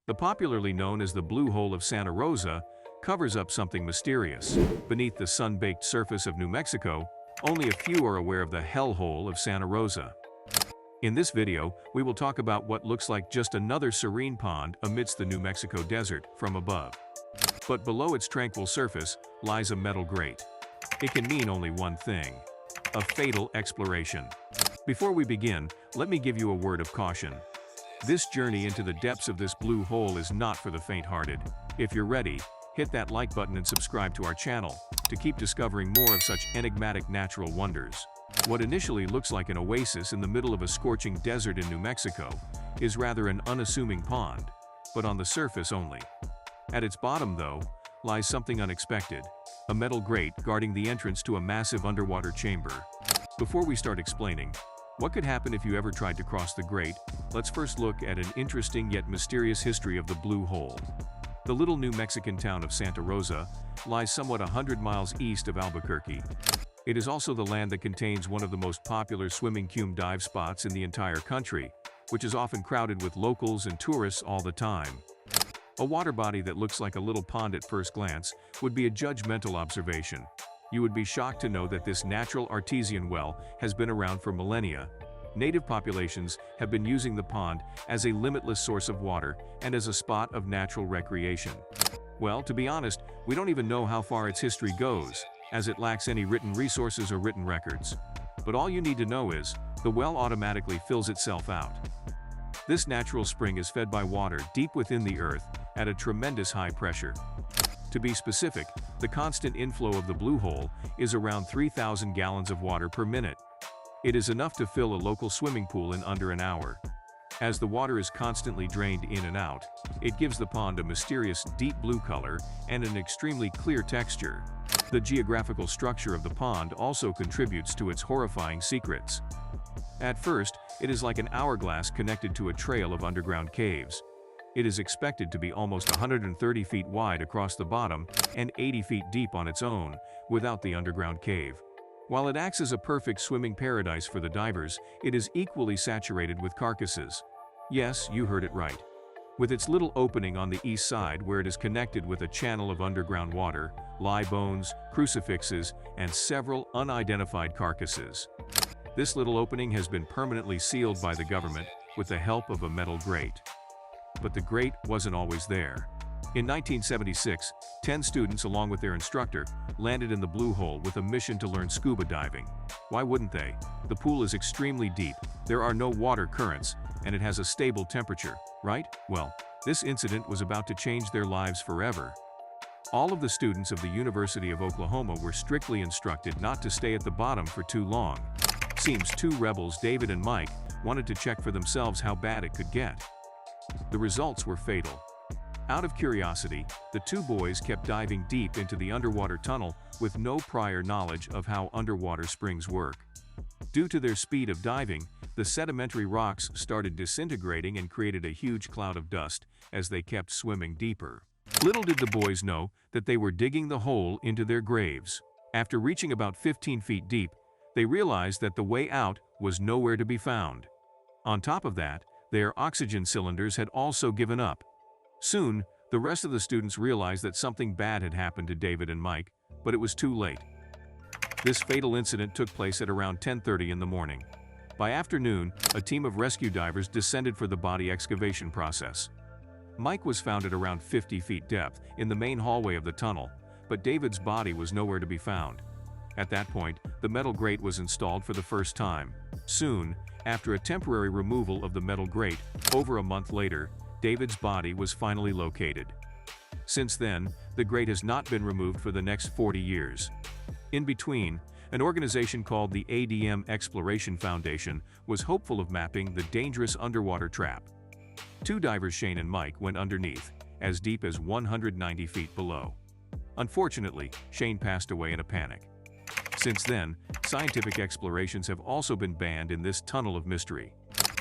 The popularly known as the Blue Hole of Santa Rosa covers up something mysterious. Beneath the sun-baked surface of New Mexico, only a few are aware of the hellhole of Santa Rosa. In this video, we will talk about what looks like just another serene pond amidst the New Mexico desert from above. But below its tranquil surface lies a metal grate. It can mean only one thing: a fatal exploration. Before we begin, let me give you a word of caution. This journey into the depths of this blue hole is not for the faint-hearted. If you're ready, hit that like button and subscribe to our channel to keep discovering more of such enigmatic natural wonders. What initially looks like an oasis in the middle of a scorching desert in New Mexico is rather an unassuming pond, but on the surface only. At its bottom, though, lies something unexpected: a metal grate guarding the entrance to a massive underwater chamber. Before we start explaining what could happen if you ever tried to cross the grate, let's first look at an interesting yet mysterious history of the Blue Hole. The little New Mexican town of Santa Rosa lies somewhat 100 miles east of Albuquerque. It is also the land that contains one of the most popular swimming cum dive spots in the entire country, which is often crowded with locals and tourists all the time. A water body that looks like a little pond at first glance would be a judgmental observation. You would be shocked to know that this natural artesian well has been around for millennia. Native populations have been using the pond as a limitless source of water and as a spot of natural recreation. Well, to be honest, we don't even know how far its history goes, as it lacks any written resources or written records. But all you need to know is, the well automatically fills itself out. This natural spring is fed by water deep within the earth at a tremendous high pressure. To be specific, the constant inflow of the Blue Hole is around 3,000 gallons of water per minute. It is enough to fill a local swimming pool in under an hour. As the water is constantly drained in and out, it gives the pond a mysterious deep blue color and an extremely clear texture. The geographical structure of the pond also contributes to its horrifying secrets. At first, it is like an hourglass connected to a trail of underground caves. It is expected to be almost 130 feet wide across the bottom and 80 feet deep on its own, without the underground cave. While it acts as a perfect swimming paradise for the divers, it is equally saturated with carcasses. Yes, you heard it right. With its little opening on the east side where it is connected with a channel of underground water, lie bones, crucifixes, and several unidentified carcasses. This little opening has been permanently sealed by the government with the help of a metal grate. But the grate wasn't always there. In 1976, 10 students along with their instructor landed in the Blue Hole with a mission to learn scuba diving. Why wouldn't they? The pool is extremely deep, there are no water currents, and it has a stable temperature, right? Well, this incident was about to change their lives forever. All of the students of the University of Oklahoma were strictly instructed not to stay at the bottom for too long. Seems two rebels, David and Mike, wanted to check for themselves how bad it could get. The results were fatal. Out of curiosity, the two boys kept diving deep into the underwater tunnel with no prior knowledge of how underwater springs work. Due to their speed of diving, the sedimentary rocks started disintegrating and created a huge cloud of dust as they kept swimming deeper. Little did the boys know that they were digging the hole into their graves. After reaching about 15 feet deep, they realized that the way out was nowhere to be found. On top of that, their oxygen cylinders had also given up. Soon, the rest of the students realized that something bad had happened to David and Mike, but it was too late. This fatal incident took place at around 10:30 in the morning. By afternoon, a team of rescue divers descended for the body excavation process. Mike was found at around 50 feet depth in the main hallway of the tunnel, but David's body was nowhere to be found. At that point, the metal grate was installed for the first time. Soon, after a temporary removal of the metal grate, over a month later, David's body was finally located. Since then, the grate has not been removed for the next 40 years. In between, an organization called the ADM Exploration Foundation was hopeful of mapping the dangerous underwater trap. Two divers, Shane and Mike, went underneath, as deep as 190 feet below. Unfortunately, Shane passed away in a panic. Since then, scientific explorations have also been banned in this tunnel of mystery.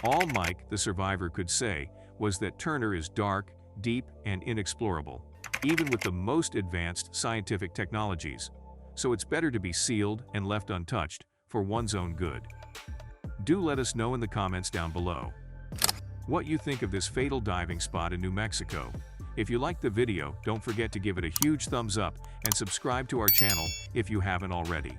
All Mike, the survivor, could say was that Turner is dark, deep, and inexplorable, even with the most advanced scientific technologies. So it's better to be sealed and left untouched for one's own good. Do let us know in the comments down below. what you think of this fatal diving spot in New Mexico. If you liked the video, don't forget to give it a huge thumbs up and subscribe to our channel if you haven't already.